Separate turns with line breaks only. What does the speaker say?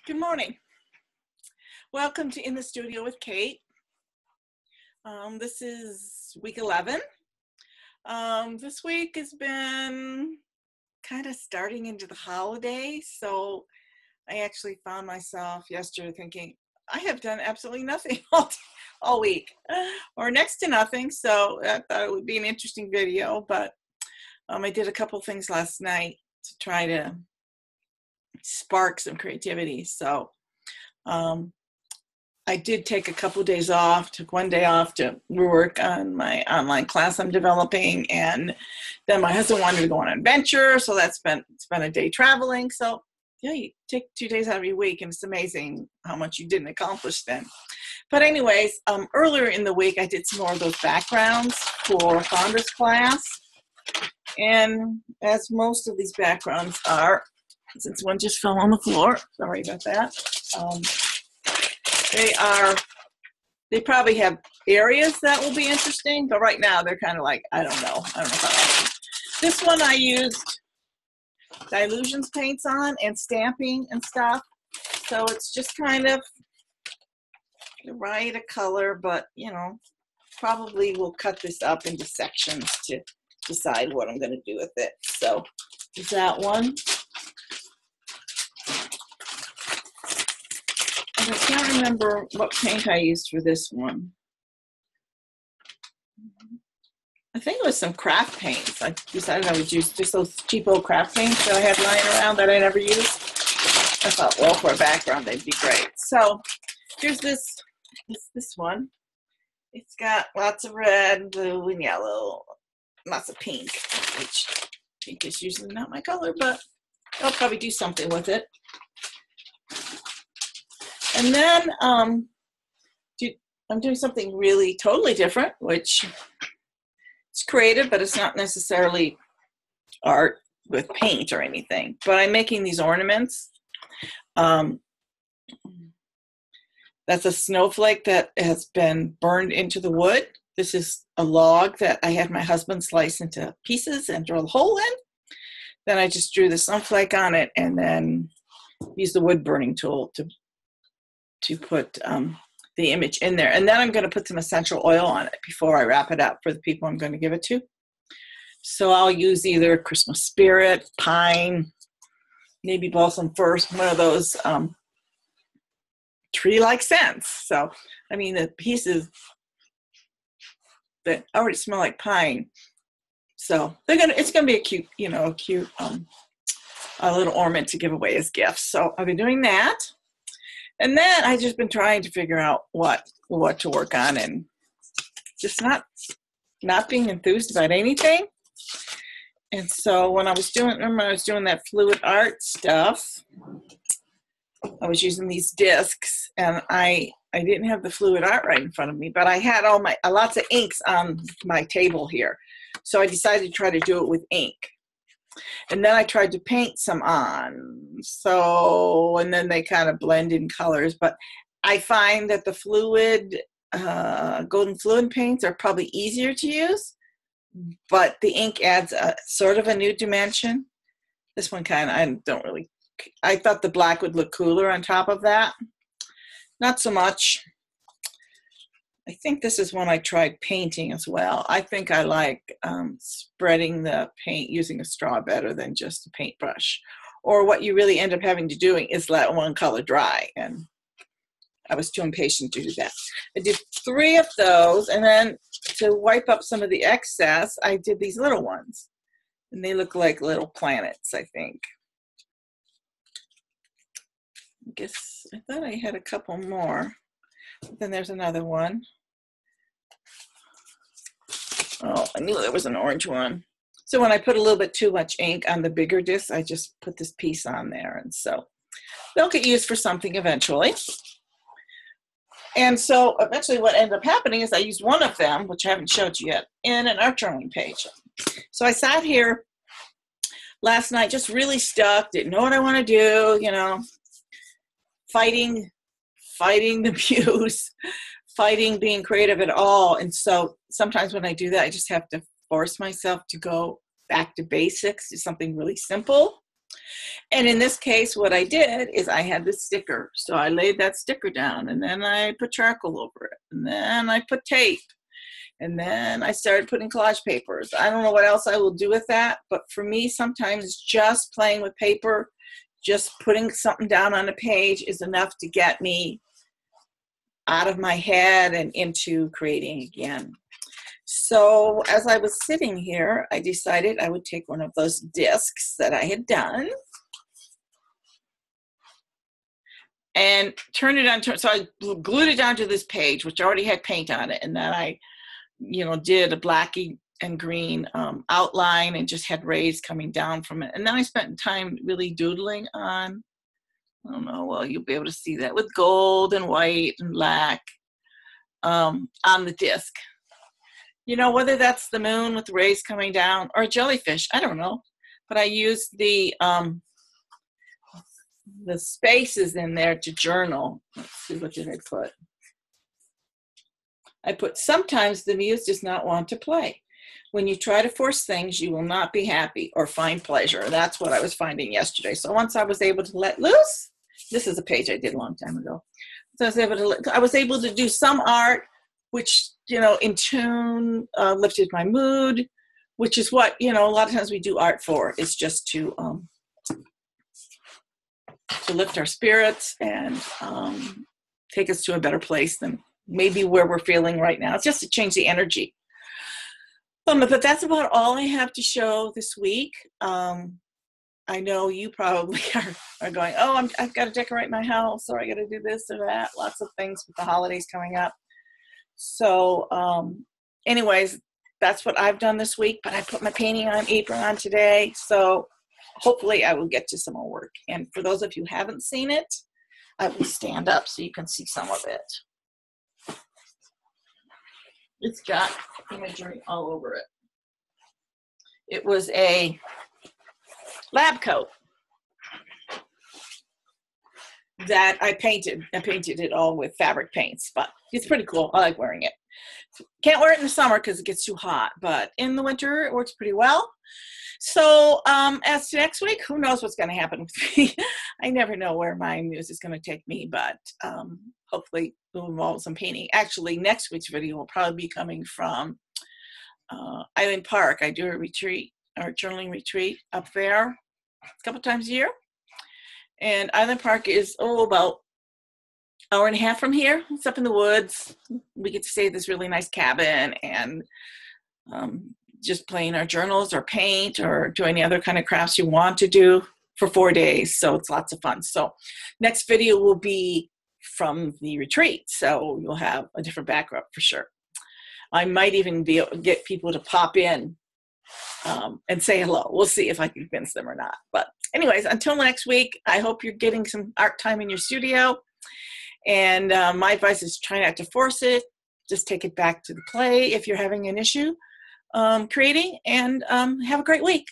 Good morning. Welcome to In the Studio with Kate. This is week 11. This week has been kind of starting into the holidays, so I actually found myself yesterday thinking, I have done absolutely nothing all week, or next to nothing, so I thought it would be an interesting video, but I did a couple things last night to try to spark some creativity. So I did take a couple days off, took one day off to work on my online class I'm developing, and then my husband wanted to go on an adventure, so spent a day traveling. So yeah, you take 2 days out of your week, and it's amazing how much you didn't accomplish then. But anyways, earlier in the week I did some more of those backgrounds for Founders class, and as most of these backgrounds are, since one just fell on the floor, sorry about that. They probably have areas that will be interesting, but right now they're kind of like, I don't know if I like them. This one I used Dylusions paints on and stamping and stuff. So it's just kind of the right color, but probably we'll cut this up into sections to decide what I'm going to do with it. So is that one. And I can't remember what paint I used for this one. I think it was some craft paints. I decided I would use just those cheap old craft paints that I had lying around that I never used. I thought, well, for a background, they'd be great. So here's this one. It's got lots of red, blue, and yellow, lots of pink, which pink is usually not my color, but I'll probably do something with it. And then I'm doing something really totally different, which it's creative, but it's not necessarily art with paint or anything. But I'm making these ornaments. That's a snowflake that has been burned into the wood. This is a log that I had my husband slice into pieces and drill a hole in. Then I just drew the snowflake on it and then used the wood burning tool to put the image in there. And then I'm going to put some essential oil on it before I wrap it up for the people I'm going to give it to. So I'll use either Christmas spirit, pine, maybe balsam fir, one of those tree-like scents. So, I mean, the pieces that already smell like pine. So it's going to be a cute, a little ornament to give away as gifts. So I'll be doing that. And then I've just been trying to figure out what to work on and just not being enthused about anything. And so when I was doing that fluid art stuff, I was using these discs, and I didn't have the fluid art right in front of me, but I had lots of inks on my table here. So I decided to try to do it with ink. And then I tried to paint some on. So, and then they kind of blend in colors. But I find that the fluid, golden fluid paints are probably easier to use. But the ink adds a sort of a new dimension. This one I thought the black would look cooler on top of that. Not so much. I think this is one I tried painting as well. I think I like spreading the paint using a straw better than just a paintbrush. Or what you really end up having to doing is let one color dry. And I was too impatient to do that. I did 3 of those, and then to wipe up some of the excess, I did these little ones. And they look like little planets, I think. I thought I had a couple more. Then there's another one. Oh, I knew there was an orange one. So when I put a little bit too much ink on the bigger disc, I just put this piece on there. And so they'll get used for something eventually. And so eventually what ended up happening is I used one of them, which I haven't showed you yet, in an art journaling page. So I sat here last night just really stuck, didn't know what I want to do, fighting the muse, fighting being creative at all. And so sometimes when I do that, I just have to force myself to go back to basics, do something really simple. And in this case, what I did is I had this sticker. So I laid that sticker down, and then I put charcoal over it, and then I put tape, and then I started putting collage papers. I don't know what else I will do with that, but for me, sometimes just playing with paper, just putting something down on a page is enough to get me out of my head and into creating again. So as I was sitting here, I decided I would take one of those discs that I had done and turn it on. So I glued it down to this page, which already had paint on it, and then I, did a black and green outline and just had rays coming down from it. And then I spent time really doodling on, I don't know, well, you'll be able to see that with gold and white and black on the disc. Whether that's the moon with rays coming down or a jellyfish, I don't know. But I used the spaces in there to journal. Let's see, what did I put? I put, sometimes the muse does not want to play. When you try to force things, you will not be happy or find pleasure. That's what I was finding yesterday. So once I was able to let loose, this is a page I did a long time ago. So I was able to do some art, which, in tune, lifted my mood, which is what, a lot of times we do art for. It's just to lift our spirits and take us to a better place than maybe where we're feeling right now. It's just to change the energy. But that's about all I have to show this week. I know you probably are going, oh, I've got to decorate my house, or I got to do this or that. Lots of things with the holidays coming up. So anyways, that's what I've done this week. But I put my painting apron on today. So hopefully I will get to some more work. And for those of you who haven't seen it, I will stand up so you can see some of it. It's got imagery all over it. It was a lab coat that I painted. I painted it all with fabric paints, but it's pretty cool. I like wearing it. Can't wear it in the summer because it gets too hot, but in the winter it works pretty well. So as to next week, who knows what's going to happen with me. I never know where my muse is going to take me, but hopefully we'll involve some painting. Actually, next week's video will probably be coming from Island Park. I do a retreat, or journaling retreat up there a couple times a year. And Island Park is about an hour and a half from here. It's up in the woods. We get to stay at this really nice cabin and just play in our journals or paint or do any other kind of crafts you want to do for 4 days. So it's lots of fun. So next video will be from the retreat. So you'll have a different background for sure. I might even be able to get people to pop in and say hello. We'll see if I can convince them or not. But anyways, until next week, I hope you're getting some art time in your studio. And my advice is try not to force it. Just take it back to the play if you're having an issue creating, and have a great week.